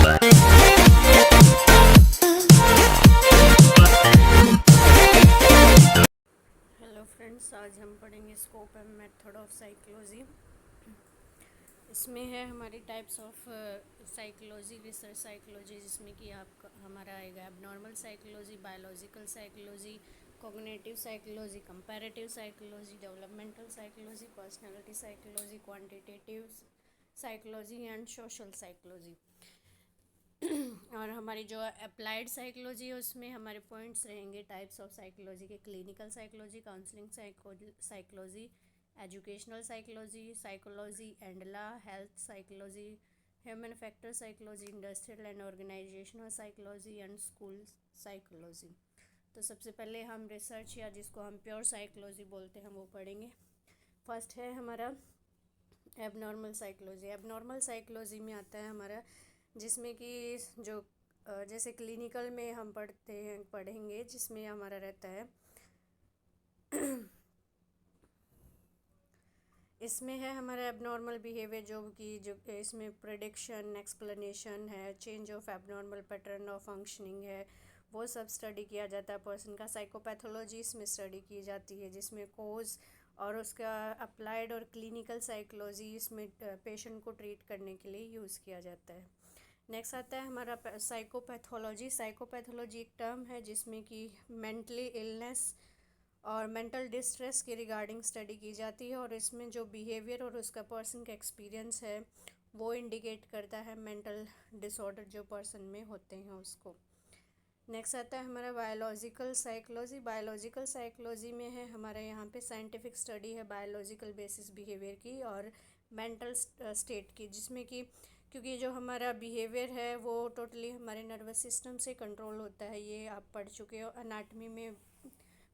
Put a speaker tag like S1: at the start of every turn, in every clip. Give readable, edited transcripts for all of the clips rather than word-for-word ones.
S1: Hello friends, आज हम पढ़ेंगे scope and method of psychology. इसमें है हमारी types of psychology, research psychology, जिसमें कि आपका हमारा आएगा abnormal psychology, biological psychology, cognitive psychology, comparative psychology, developmental psychology, personality psychology, quantitative psychology and social psychology. और हमारी जो अप्लाइड साइकोलॉजी है उसमें हमारे पॉइंट्स रहेंगे टाइप्स ऑफ साइकोलॉजी के: clinical psychology, counselling psychology, educational psychology, psychology and law, health psychology, human factor psychology, industrial and organisational psychology and school psychology. तो सबसे पहले हम रिसर्च या जिसको हम प्योर साइकोलॉजी बोलते हैं वो पढ़ेंगे। फर्स्ट है हमारा एबनॉर्मल साइकोलॉजी। एबनॉर्मल साइकोलॉजी में आता है हमारा जिसमें कि जो जैसे क्लिनिकल में हम पढ़ेंगे जिसमें हमारा रहता है इसमें है हमारा एबनॉर्मल बिहेवियर, जो इसमें प्रेडिक्शन, एक्सप्लेनेशन है, change of abnormal pattern of functioning है, वो सब स्टडी किया जाता है पर्सन का। साइकोपैथोलॉजी इसमें स्टडी की जाती है जिसमें कोज और उसका अप्लाइड और क्लिनिकल साइकोलॉजी इसमें पेशेंट को ट्रीट करने के लिए यूज़ किया जाता है। नेक्स्ट आता है हमारा साइकोपैथोलॉजी। साइकोपैथोलॉजी एक टर्म है जिसमें कि मेंटली इलनेस और मेंटल डिस्ट्रेस के रिगार्डिंग स्टडी की जाती है और इसमें जो बिहेवियर और उसका पर्सन का एक्सपीरियंस है वो इंडिकेट करता है मेंटल डिसऑर्डर जो पर्सन में होते हैं उसको। नेक्स्ट आता है हमारा बायोलॉजिकल साइकोलॉजी। बायोलॉजिकल साइकोलॉजी में है हमारे यहाँ पे साइंटिफिक स्टडी है बायोलॉजिकल बेसिस बिहेवियर की और मेंटल स्टेट की, जिसमें कि क्योंकि जो हमारा बिहेवियर है वो टोटली हमारे नर्वस सिस्टम से कंट्रोल होता है। ये आप पढ़ चुके हो, एनाटमी में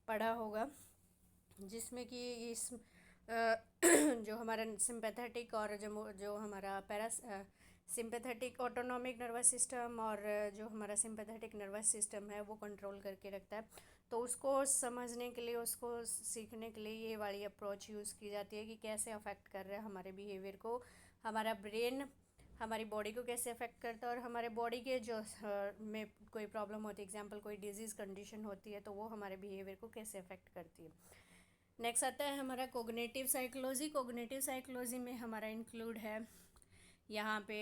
S1: पढ़ा होगा, जिसमें कि इस जो हमारा सिंपैथेटिक और जो हमारा सिंपैथेटिक ऑटोनॉमिक नर्वस सिस्टम और जो हमारा सिंपैथेटिक नर्वस सिस्टम है वो कंट्रोल करके रखता है। तो उसको समझने के लिए, उसको सीखने के लिए ये वाली अप्रोच यूज़ की जाती है कि कैसे अफेक्ट कर रहा है हमारे बिहेवियर को, हमारा ब्रेन हमारी बॉडी को कैसे अफेक्ट करता है और हमारे बॉडी के जो में कोई प्रॉब्लम होती है, एग्जांपल कोई डिजीज़ कंडीशन होती है, तो वो हमारे बिहेवियर को कैसे अफेक्ट करती है। नेक्स्ट आता है हमारा कोग्निटिव साइकोलॉजी। कोग्निटिव साइकोलॉजी में हमारा इंक्लूड है यहाँ पे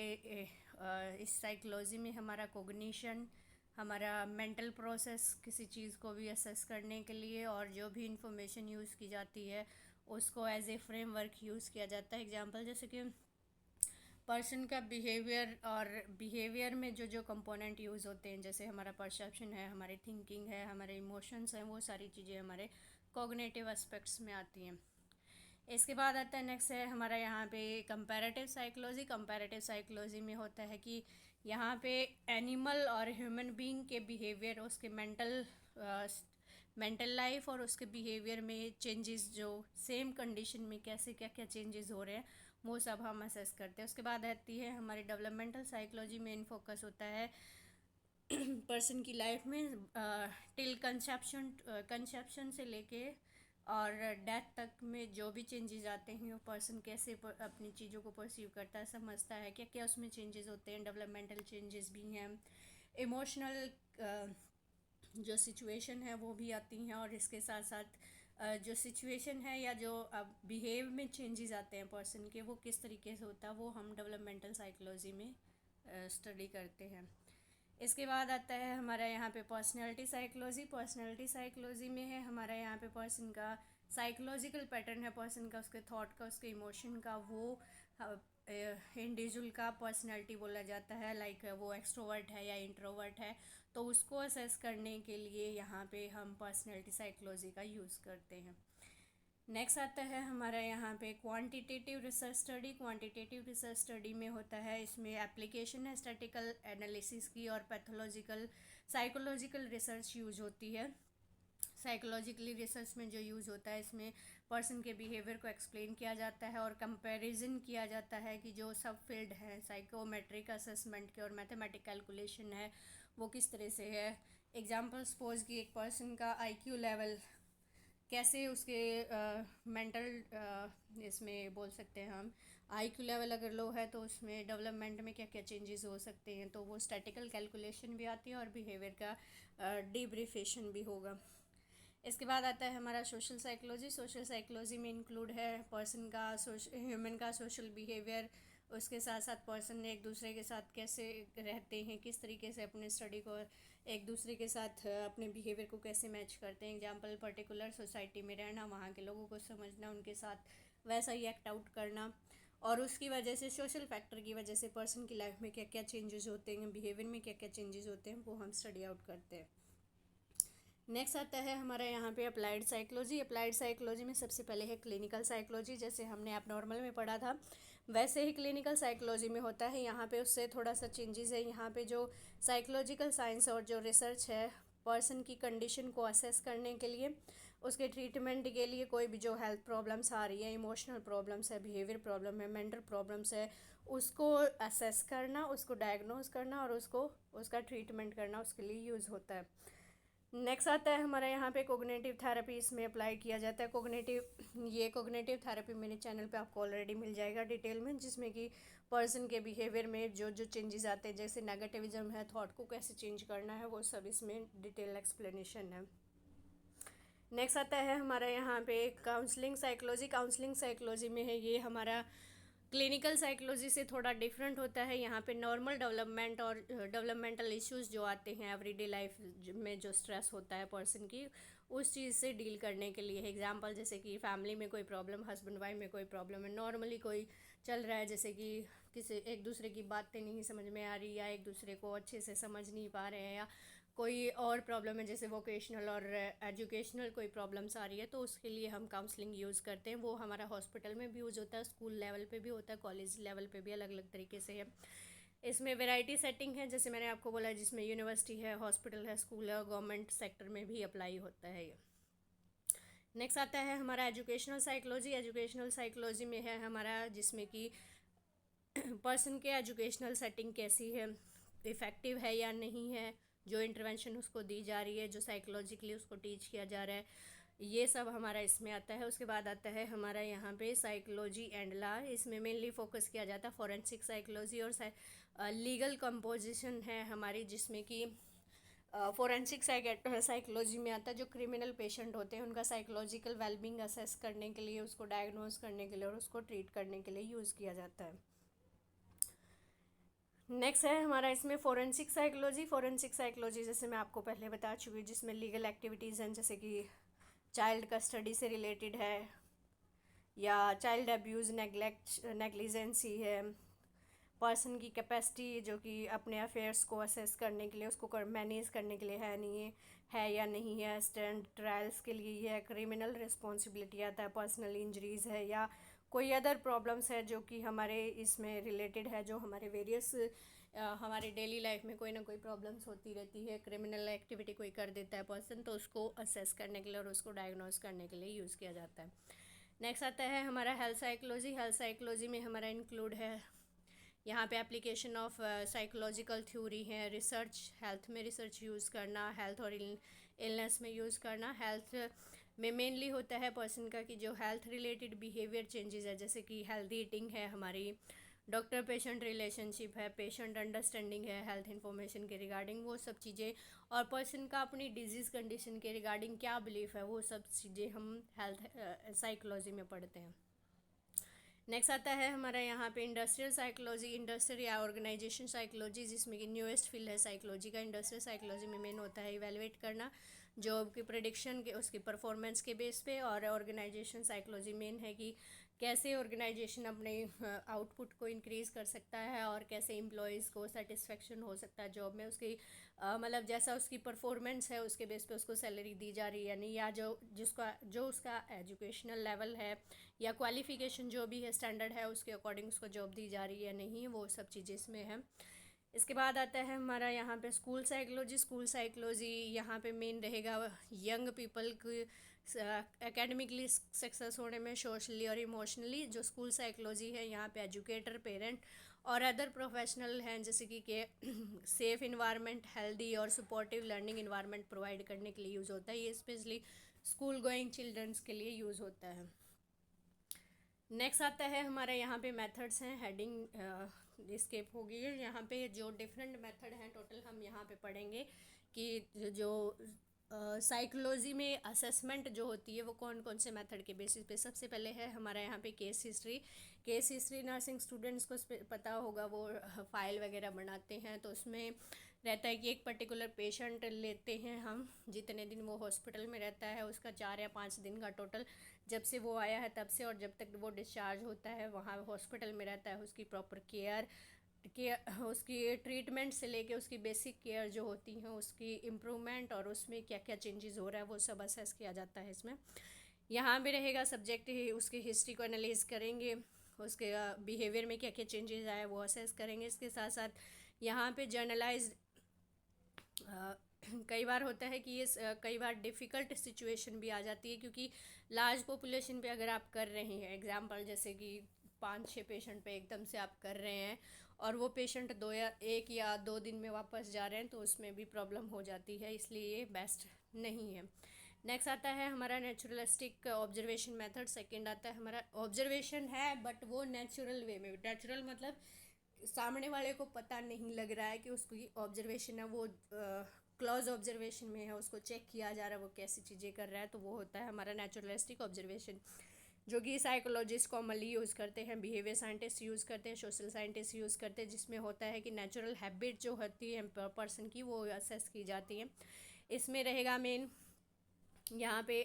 S1: इस साइकोलॉजी में हमारा कोग्निशन, हमारा मेंटल प्रोसेस किसी चीज़ को भी असेस करने के लिए और जो भी इंफॉर्मेशन यूज़ की जाती है उसको एज ए फ्रेमवर्क यूज़ किया जाता है। एग्जांपल जैसे कि पर्सन का बिहेवियर और बिहेवियर में जो जो कंपोनेंट यूज़ होते हैं, जैसे हमारा परसेप्शन है, हमारी थिंकिंग है, हमारे इमोशंस हैं, वो सारी चीज़ें हमारे कॉग्निटिव एस्पेक्ट्स में आती हैं। इसके बाद आता है नेक्स्ट है हमारा यहाँ पे कंपैरेटिव साइकोलॉजी। कंपैरेटिव साइकोलॉजी में होता है कि यहाँ पे एनिमल और ह्यूमन बीइंग के बिहेवियर, उसके मेंटल लाइफ और उसके बिहेवियर में चेंजेस, जो सेम कंडीशन में कैसे क्या क्या चेंजेस हो रहे हैं वो सब हम असेस करते हैं। उसके बाद आती है हमारी डेवलपमेंटल साइकोलॉजी। मेन फोकस होता है पर्सन की लाइफ में टिल कंसेप्शन से लेके और डेथ तक में जो भी चेंजेस आते हैं वो पर्सन कैसे अपनी चीज़ों को परसीव करता है, समझता है, क्या क्या उसमें चेंजेस होते हैं। डेवलपमेंटल चेंजेस भी हैं, इमोशनल जो सिचुएशन है वो भी आती हैं और इसके साथ साथ जो सिचुएशन है या जो बिहेव में चेंजेस आते हैं पर्सन के, वो किस तरीके से होता है, वो हम डेवलपमेंटल साइकोलॉजी में स्टडी करते हैं। इसके बाद आता है हमारा यहाँ पे पर्सनैलिटी साइकोलॉजी। पर्सनैलिटी साइकोलॉजी में है हमारा यहाँ पे पर्सन का साइकोलॉजिकल पैटर्न है, पर्सन का, उसके थॉट का, उसके इमोशन का, वो इंडिविजुअल का पर्सनैलिटी बोला जाता है। लाइक वो एक्सट्रोवर्ट है या इंट्रोवर्ट है, तो उसको असेस करने के लिए यहाँ पे हम पर्सनैलिटी साइकोलॉजी का यूज़ करते हैं। नेक्स्ट आता है हमारा यहाँ पे quantitative research study. Quantitative research study में होता है, इसमें एप्लीकेशन है स्टैटिकल एनालिसिस की और पैथोलॉजिकल साइकोलॉजिकल रिसर्च यूज़ होती है। साइकोलॉजिकली रिसर्च में जो यूज़ होता है, इसमें पर्सन के बिहेवियर को एक्सप्लेन किया जाता है और कंपैरिजन किया जाता है कि जो सब फील्ड है साइकोमेट्रिक असेसमेंट के और मैथमेटिक कैलकुलेशन है वो किस तरह से है। एग्जांपल सपोज कि एक पर्सन का आईक्यू लेवल कैसे उसके मेंटल इसमें बोल सकते हैं हम IQ लेवल अगर लो है तो उसमें डेवलपमेंट में क्या क्या चेंजेस हो सकते हैं, तो वो स्टैटिकल कैलकुलेशन भी आती है और बिहेवियर का डिब्रीफेशन भी होगा। इसके बाद आता है हमारा सोशल साइकोलॉजी। सोशल साइकोलॉजी में इंक्लूड है पर्सन का ह्यूमन का सोशल बिहेवियर, उसके साथ साथ पर्सन एक दूसरे के साथ कैसे रहते हैं, किस तरीके से अपने स्टडी को एक दूसरे के साथ अपने बिहेवियर को कैसे मैच करते हैं। एग्जांपल पर्टिकुलर सोसाइटी में रहना, वहाँ के लोगों को समझना, उनके साथ वैसा ही एक्ट आउट करना, और उसकी वजह से सोशल फैक्टर की वजह से पर्सन की लाइफ में क्या क्या चेंजेस होते हैं, बिहेवियर में क्या क्या चेंजेस होते हैं, वो हम स्टडी आउट करते हैं। नेक्स्ट आता है हमारा यहाँ पे अप्लाइड साइकोलॉजी। अप्लाइड साइकोलॉजी में सबसे पहले है क्लिनिकल साइकोलॉजी। जैसे हमने एबनॉर्मल में पढ़ा था वैसे ही क्लिनिकल साइकोलॉजी में होता है। यहाँ पे उससे थोड़ा सा चेंजेस है। यहाँ पे जो साइकोलॉजिकल साइंस और जो रिसर्च है पर्सन की कंडीशन को असेस करने के लिए, उसके ट्रीटमेंट के लिए, कोई भी जो हेल्थ प्रॉब्लम्स आ रही है, इमोशनल प्रॉब्लम्स है, बिहेवियर प्रॉब्लम है, मेंटल प्रॉब्लम्स है, उसको असेस करना, उसको डायग्नोज करना और उसको उसका ट्रीटमेंट करना, उसके लिए यूज़ होता है। नेक्स्ट आता है हमारा यहाँ पे कोग्निटिव थेरेपी, इसमें अप्लाई किया जाता है कोग्निटिव थेरेपी मेरे चैनल पे आपको ऑलरेडी मिल जाएगा डिटेल में, जिसमें कि पर्सन के बिहेवियर में जो जो चेंजेस आते हैं, जैसे नेगेटिविज्म है, थॉट को कैसे चेंज करना है, वो सब इसमें डिटेल एक्सप्लेनेशन है। नेक्स्ट आता है हमारा यहाँ पे काउंसलिंग साइकोलॉजी। काउंसलिंग साइकोलॉजी में है ये हमारा क्लिनिकल साइकोलॉजी से थोड़ा डिफरेंट होता है। यहाँ पे नॉर्मल डेवलपमेंट और डेवलपमेंटल इश्यूज जो आते हैं एवरीडे लाइफ में, जो स्ट्रेस होता है पर्सन की, उस चीज़ से डील करने के लिए। एग्जांपल जैसे कि फैमिली में कोई प्रॉब्लम, हस्बैंड वाइफ में कोई प्रॉब्लम है, नॉर्मली कोई चल रहा है, जैसे कि किसी एक दूसरे की बातें नहीं समझ में आ रही, या एक दूसरे को अच्छे से समझ नहीं पा रहे हैं, या कोई और प्रॉब्लम है जैसे वोकेशनल और एजुकेशनल कोई प्रॉब्लम्स आ रही है, तो उसके लिए हम काउंसलिंग यूज़ करते हैं। वो हमारा हॉस्पिटल में भी यूज़ होता है, स्कूल लेवल पे भी होता है, कॉलेज लेवल पे भी, अलग अलग तरीके से है। इसमें वैरायटी सेटिंग है, जैसे मैंने आपको बोला, जिसमें यूनिवर्सिटी है, हॉस्पिटल है, स्कूल है, और गवर्नमेंट सेक्टर में भी अप्लाई होता है ये। नेक्स्ट आता है हमारा एजुकेशनल साइकोलॉजी। एजुकेशनल साइकोलॉजी में है हमारा जिसमें कि पर्सन के एजुकेशनल सेटिंग कैसी है, इफ़ेक्टिव है या नहीं है, जो इंटरवेंशन उसको दी जा रही है, जो साइकोलॉजिकली उसको टीच किया जा रहा है, ये सब हमारा इसमें आता है। उसके बाद आता है हमारा यहाँ पे साइकोलॉजी एंड लॉ। इसमें मेनली फोकस किया जाता है फॉरेंसिक साइकोलॉजी और लीगल कंपोजिशन है हमारी, जिसमें कि फोरेंसिक साइकोलॉजी में आता है जो क्रिमिनल पेशेंट होते हैं उनका साइकोलॉजिकल वेलबींग असेस करने के लिए, उसको डायग्नोज करने के लिए और उसको ट्रीट करने के लिए यूज़ किया जाता है। नेक्स्ट है हमारा इसमें फोरेंसिक साइकोलॉजी। फोरेंसिक साइकोलॉजी जैसे मैं आपको पहले बता चुकी हूँ, जिसमें लीगल एक्टिविटीज़ हैं, जैसे कि चाइल्ड कस्टडी से रिलेटेड है, या चाइल्ड अब्यूज़, नेग्लिजेंसी है, पर्सन की कैपेसिटी जो कि अपने अफेयर्स को असेस करने के लिए, उसको मैनेज करने के लिए है नहीं है या नहीं है, स्टैंड ट्रायल्स के लिए है, क्रिमिनल रिस्पॉन्सिबिलिटी आता है, पर्सनल इंजरीज़ है, या कोई अदर प्रॉब्लम्स है जो कि हमारे इसमें रिलेटेड है, जो हमारे वेरियस हमारे डेली लाइफ में कोई ना कोई प्रॉब्लम्स होती रहती है, क्रिमिनल एक्टिविटी कोई कर देता है पर्सन, तो उसको असेस करने के लिए और उसको डायग्नोज करने के लिए यूज़ किया जाता है। नेक्स्ट आता है हमारा हेल्थ साइकोलॉजी। हेल्थ साइकोलॉजी में हमारा इंक्लूड है यहाँ पे एप्लीकेशन ऑफ साइकोलॉजिकल थ्योरी है, रिसर्च, हेल्थ में रिसर्च यूज़ करना, हेल्थ और इलनेस में यूज़ करना। हेल्थ में मेनली होता है पर्सन का कि जो हेल्थ रिलेटेड बिहेवियर चेंजेस है, जैसे कि हेल्दी ईटिंग है हमारी, डॉक्टर पेशेंट रिलेशनशिप है, पेशेंट अंडरस्टैंडिंग है हेल्थ इन्फॉर्मेशन के रिगार्डिंग, वो सब चीज़ें, और पर्सन का अपनी डिजीज़ कंडीशन के रिगार्डिंग क्या बिलीफ है, वो सब चीज़ें हम हेल्थ साइकोलॉजी में पढ़ते हैं। नेक्स्ट आता है हमारा यहाँ पे इंडस्ट्रियल साइकोलॉजी, इंडस्ट्रियल या ऑर्गेनाइजेशन साइकोलॉजी, जिसमें कि न्यूएस्ट फील्ड है साइकोलॉजी का। इंडस्ट्रियल साइकोलॉजी में मेन होता है इवेलुएट करना जॉब की प्रेडिक्शन के, उसकी परफॉर्मेंस के बेस पे, और ऑर्गेनाइजेशन साइकोलॉजी मेन है कि कैसे ऑर्गेनाइजेशन अपने आउटपुट को इंक्रीज़ कर सकता है, और कैसे एम्प्लॉयज़ को सेटिस्फेक्शन हो सकता है जॉब में, उसकी मतलब जैसा उसकी परफॉर्मेंस है उसके बेस पे उसको सैलरी दी जा रही है नहीं, या जो उसका एजुकेशनल लेवल है या क्वालिफ़िकेशन जो भी है, स्टैंडर्ड है, उसके अकॉर्डिंग उसको जॉब दी जा रही है नहीं, वो सब चीज़ें इसमें है। इसके बाद आता है हमारा यहाँ पे स्कूल साइकोलॉजी। स्कूल साइकोलॉजी यहाँ पे मेन रहेगा यंग पीपल की एकेडमिकली सक्सेस होने में, सोशली और इमोशनली। जो स्कूल साइकोलॉजी है यहाँ पे एजुकेटर, पेरेंट और अदर प्रोफेशनल हैं, जैसे कि सेफ इन्वायरमेंट, हेल्दी और सपोर्टिव लर्निंग इन्वायरमेंट प्रोवाइड करने के लिए यूज़ होता है। ये स्पेशली स्कूल गोइंग चिल्ड्रंस के लिए यूज़ होता है। नेक्स्ट आता है हमारे यहाँ पे मेथड्स हैं, हेडिंग स्किप होगी। यहाँ पे जो डिफरेंट मेथड हैं टोटल हम यहाँ पे पढ़ेंगे कि जो साइकोलॉजी में असेसमेंट जो होती है वो कौन कौन से मेथड के बेसिस पे। सबसे पहले है हमारा यहाँ पे case history. Case history nursing students को पता होगा, वो फाइल वगैरह बनाते हैं तो उसमें रहता है कि एक पर्टिकुलर पेशेंट लेते हैं हम, जितने दिन वो हॉस्पिटल में रहता है उसका 4 या 5 दिन का टोटल, जब से वो आया है तब से और जब तक वो डिस्चार्ज होता है वहाँ हॉस्पिटल में रहता है, उसकी प्रॉपर केयर उसकी ट्रीटमेंट से लेके उसकी बेसिक केयर जो होती हैं उसकी इम्प्रूवमेंट और उसमें क्या क्या चेंजेस हो रहा है वो सब असेस किया जाता है इसमें। यहाँ भी रहेगा सब्जेक्ट ही, उसकी हिस्ट्री को एनालाइज करेंगे, उसके बिहेवियर में क्या क्या चेंजेस आए वो असेस करेंगे। इसके साथ साथ यहाँ पे जर्नलाइज कई बार होता है कि ये कई बार डिफ़िकल्ट सिचुएशन भी आ जाती है, क्योंकि लार्ज पॉपुलेशन पे अगर आप कर रहे हैं एग्जांपल, जैसे कि 5-6 पेशेंट पे एकदम से आप कर रहे हैं और वो पेशेंट 1 या 2 दिन में वापस जा रहे हैं तो उसमें भी प्रॉब्लम हो जाती है, इसलिए ये बेस्ट नहीं है। नेक्स्ट आता है हमारा नेचुरलिस्टिक ऑब्जर्वेशन मेथड। सेकंड आता है हमारा ऑब्जर्वेशन है बट वो नेचुरल वे में। नेचुरल मतलब सामने वाले को पता नहीं लग रहा है कि उसकी ऑब्जर्वेशन है वो क्लोज ऑब्जर्वेशन में है, उसको चेक किया जा रहा है वो कैसी चीज़ें कर रहा है, तो वो होता है हमारा नेचुरलिस्टिक ऑब्जर्वेशन, जो कि साइकोलॉजिस्ट कॉमनली यूज़ करते हैं, बिहेवियर साइंटिस्ट यूज़ करते हैं, सोशल साइंटिस्ट यूज़ करते हैं, जिसमें होता है कि नेचुरल हैबिट जो होती है पर्सन की वो असेस की जाती है। इसमें रहेगा मेन यहाँ पे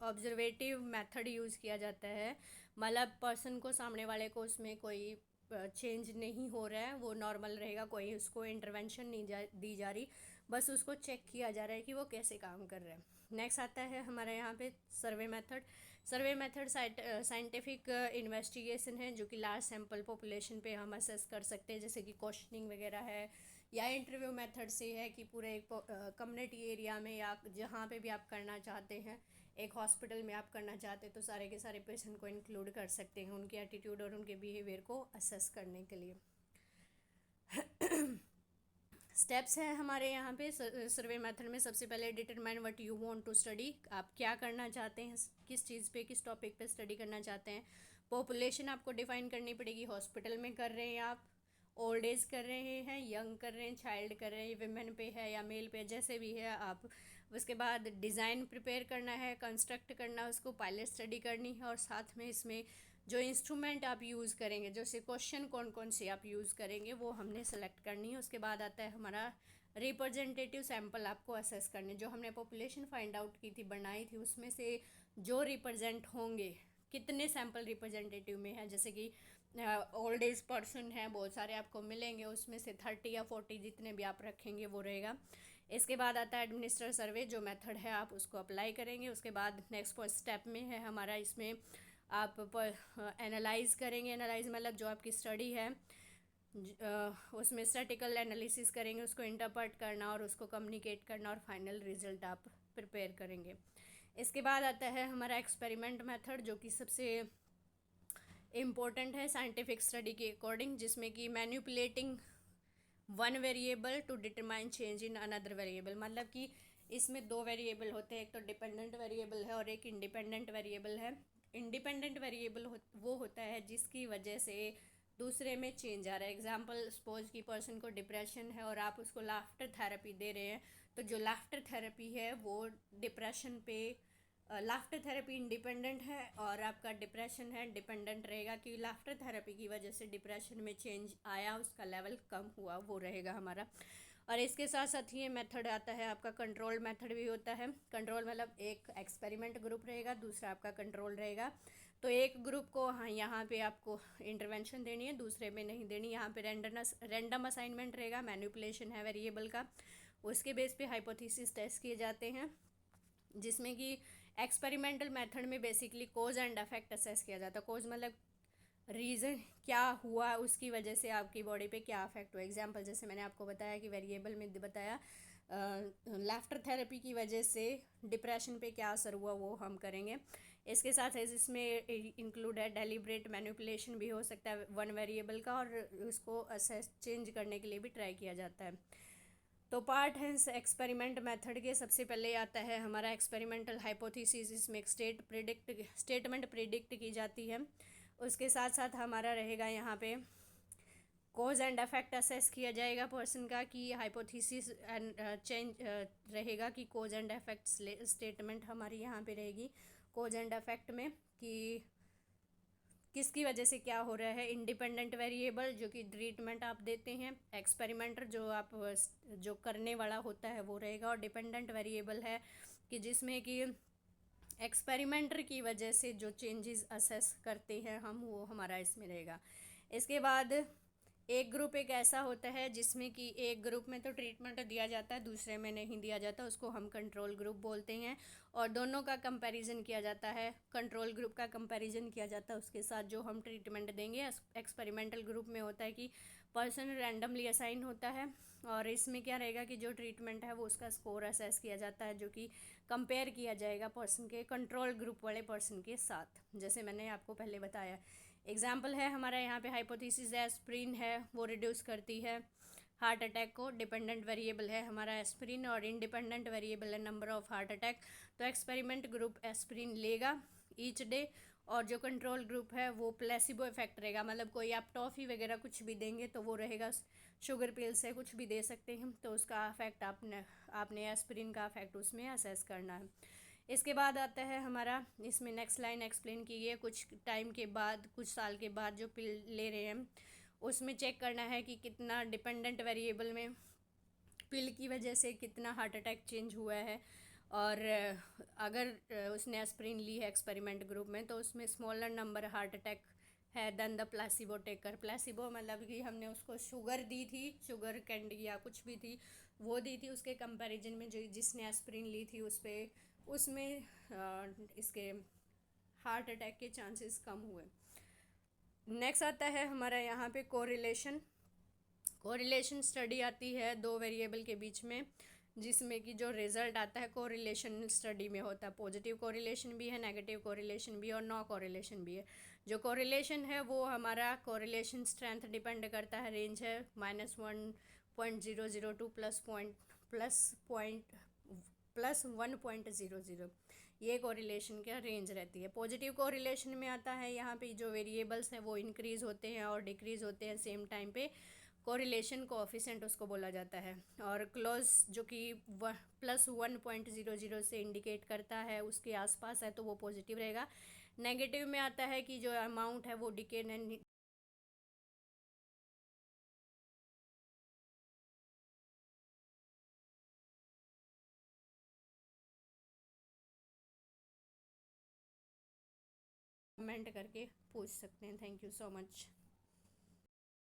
S1: ऑब्जर्वेटिव मेथड यूज़ किया जाता है, मतलब पर्सन को, सामने वाले को उसमें कोई चेंज नहीं हो रहा है, वो नॉर्मल रहेगा, कोई उसको इंटरवेंशन नहीं दी जा रही, बस उसको चेक किया जा रहा है कि वो कैसे काम कर रहा है। नेक्स्ट आता है हमारे यहाँ पे survey method. Survey method scientific investigation है जो कि लार्ज सैम्पल पॉपुलेशन पे हम असेस कर सकते हैं, जैसे कि क्वेश्चनिंग वगैरह है, या इंटरव्यू मेथड से है कि पूरे एक कम्युनिटी एरिया में या जहाँ पे भी आप करना चाहते हैं, एक हॉस्पिटल में आप करना चाहते हैं तो सारे के सारे पेशेंट को इंक्लूड कर सकते हैं उनके एटीट्यूड और उनके बिहेवियर को असेस करने के लिए। स्टेप्स हैं हमारे यहाँ पे सर्वे मेथड में। सबसे पहले determine what you want to study, आप क्या करना चाहते हैं, किस चीज़ पे, किस टॉपिक पे स्टडी करना चाहते हैं। पॉपुलेशन आपको डिफाइन करनी पड़ेगी, हॉस्पिटल में कर रहे हैं आप, ओल्ड एज कर रहे हैं, यंग कर रहे हैं, चाइल्ड कर रहे हैं, विमेन पे है या मेल पे, जैसे भी है आप। उसके बाद डिज़ाइन प्रिपेयर करना है, कंस्ट्रक्ट करना है, उसको पायलट स्टडी करनी है, और साथ में इसमें जो इंस्ट्रूमेंट आप यूज़ करेंगे, जैसे क्वेश्चन कौन कौन से आप यूज़ करेंगे वो हमने सेलेक्ट करनी है। उसके बाद आता है हमारा रिप्रेजेंटेटिव सैम्पल आपको असेस करने, जो हमने पॉपुलेशन फाइंड आउट की थी, बनाई थी, उसमें से जो रिप्रेजेंट होंगे, कितने सैम्पल रिप्रेजेंटेटिव में है, जैसे कि ओल्ड एज पर्सन है बहुत सारे आपको मिलेंगे, उसमें से 30 या 40 जितने भी आप रखेंगे वो रहेगा। इसके बाद आता है एडमिनिस्ट्रेटर सर्वे, जो मेथड है आप उसको अप्लाई करेंगे। उसके बाद नेक्स्ट स्टेप में है हमारा, इसमें आप एनालाइज करेंगे। एनालाइज मतलब जो आपकी स्टडी है उसमें स्टैटिकल एनालिसिस करेंगे, उसको इंटरप्रेट करना और उसको कम्युनिकेट करना, और फाइनल रिजल्ट आप प्रिपेयर करेंगे। इसके बाद आता है हमारा एक्सपेरिमेंट मेथड, जो कि सबसे इम्पोर्टेंट है साइंटिफिक स्टडी के अकॉर्डिंग, जिसमें कि manipulating one variable to determine change in another variable, मतलब कि इसमें 2 वेरिएबल होते हैं, एक तो डिपेंडेंट वेरिएबल है और एक इंडिपेंडेंट वेरिएबल है। इंडिपेंडेंट वेरिएबल वो होता है जिसकी वजह से दूसरे में चेंज आ रहा है। एग्जांपल, सपोज कि पर्सन को डिप्रेशन है और आप उसको लाफ्टर थेरेपी दे रहे हैं, तो जो लाफ्टर थेरेपी है वो डिप्रेशन पे, लाफ्टर थेरेपी इंडिपेंडेंट है और आपका डिप्रेशन है डिपेंडेंट रहेगा, कि लाफ्टर थेरेपी की वजह से डिप्रेशन में चेंज आया, उसका लेवल कम हुआ, वो रहेगा हमारा। और इसके साथ साथ ये मेथड आता है आपका कंट्रोल मेथड भी होता है। कंट्रोल मतलब एक एक्सपेरिमेंट ग्रुप रहेगा, दूसरा आपका कंट्रोल रहेगा। तो एक ग्रुप को हाँ यहाँ पे आपको इंटरवेंशन देनी है, दूसरे में नहीं देनी। यहाँ पे रैंडम असाइनमेंट रहेगा, मैनिपुलेशन है वेरिएबल का, उसके बेस पे हाइपोथेसिस टेस्ट किए जाते हैं, जिसमें कि एक्सपेरिमेंटल मेथड में basically cause and effect assess किया जाता है। कोज मतलब रीज़न क्या हुआ, उसकी वजह से आपकी बॉडी पे क्या अफेक्ट हुआ। एग्जांपल जैसे मैंने आपको बताया कि वेरिएबल में बताया लाफ्टर थेरेपी की वजह से डिप्रेशन पे क्या असर हुआ, वो हम करेंगे। इसके साथ इसमें इंक्लूड है डेलिब्रेट मैनिपुलेशन भी हो सकता है वन वेरिएबल का, और उसको असेस चेंज करने के लिए भी ट्राई किया जाता है। तो पार्ट है एक्सपेरिमेंट मेथड के। सबसे पहले आता है हमारा एक्सपेरिमेंटल हाइपोथेसिस, इसमें एक स्टेटमेंट प्रिडिक्ट की जाती है। उसके साथ साथ हमारा रहेगा यहाँ पे कोज एंड इफेक्ट असेस किया जाएगा पर्सन का, कि हाइपोथेसिस एंड चेंज रहेगा कि कोज एंड इफेक्ट स्टेटमेंट हमारी यहाँ पे रहेगी कोज एंड इफेक्ट में, कि किसकी वजह से क्या हो रहा है। इंडिपेंडेंट वेरिएबल जो कि ट्रीटमेंट आप देते हैं, एक्सपेरिमेंटर जो आप जो करने वाला होता है वो रहेगा, और डिपेंडेंट वेरिएबल है कि जिसमें कि एक्सपेरिमेंटर की वजह से जो चेंजेस असेस करते हैं हम, वो हमारा इसमें रहेगा। इसके बाद एक ग्रुप एक ऐसा होता है जिसमें कि एक ग्रुप में तो ट्रीटमेंट दिया जाता है, दूसरे में नहीं दिया जाता, उसको हम कंट्रोल ग्रुप बोलते हैं। और दोनों का कंपैरिजन किया जाता है, कंट्रोल ग्रुप का कंपैरिजन किया जाता है उसके साथ जो हम ट्रीटमेंट देंगे। एक्सपेरिमेंटल ग्रुप में होता है कि पर्सन रैंडमली असाइन होता है, और इसमें क्या रहेगा कि जो ट्रीटमेंट है वो उसका स्कोर असेस किया जाता है, जो कि कंपेयर किया जाएगा पर्सन के कंट्रोल ग्रुप वाले पर्सन के साथ, जैसे मैंने आपको पहले बताया। एग्जाम्पल है हमारा यहाँ पे हाइपोथेसिस है एस्प्रिन है वो रिड्यूस करती है हार्ट अटैक को। डिपेंडेंट वेरिएबल है हमारा एस्प्रिन, और इंडिपेंडेंट वेरिएबल है नंबर ऑफ हार्ट अटैक। तो एक्सपेरिमेंट ग्रुप एस्प्रिन लेगा ईच डे, और जो कंट्रोल ग्रुप है वो प्लेसिबो इफेक्ट रहेगा, मतलब कोई आप टॉफ़ी वगैरह कुछ भी देंगे तो वो रहेगा, शुगर पिल से कुछ भी दे सकते हैं, तो उसका इफेक्ट आपने एस्प्रिन का इफेक्ट उसमें असेस करना है। इसके बाद आता है हमारा, इसमें नेक्स्ट लाइन एक्सप्लेन की है, कुछ टाइम के बाद, कुछ साल के बाद जो पिल ले रहे हैं उसमें चेक करना है कि कितना डिपेंडेंट वेरिएबल में पिल की वजह से कितना हार्ट अटैक चेंज हुआ है। और अगर उसने एस्प्रिन ली है एक्सपेरिमेंट ग्रुप में तो उसमें स्मॉलर नंबर हार्ट अटैक है then the placebo taker. Placebo मतलब कि हमने उसको शुगर दी थी, शुगर कैंडी या कुछ भी थी वो दी थी, उसके कंपैरिजन में जो जिसने एस्प्रिन ली थी उसमें इसके हार्ट अटैक के चांसेस कम हुए। नेक्स्ट आता है हमारा यहाँ पे कोरिलेशन स्टडी आती है दो वेरिएबल के बीच में, जिसमें कि जो रिजल्ट आता है कोरिलेशन स्टडी में होता है, पॉजिटिव कोरिलेशन भी है, नेगेटिव कोरिलेशन भी है, और नो कोरिलेशन भी है। जो कोरिलेशन है वो हमारा कोरिलेशन स्ट्रेंथ डिपेंड करता है, रेंज है -1.002 +1.00, ये कोरिलेशन का रेंज रहती है। पॉजिटिव कोरिलेशन में आता है यहाँ पे जो वेरिएबल्स हैं वो इंक्रीज़ होते हैं और डिक्रीज़ होते हैं सेम टाइम पे, कोरिलेशन कोएफिशिएंट उसको बोला जाता है। और क्लोज जो कि +1.00 से इंडिकेट करता है उसके आसपास है तो वो पॉजिटिव रहेगा। नेगेटिव में आता है कि जो अमाउंट है वो डिके कमेंट करके पूछ सकते हैं। Thank you so much.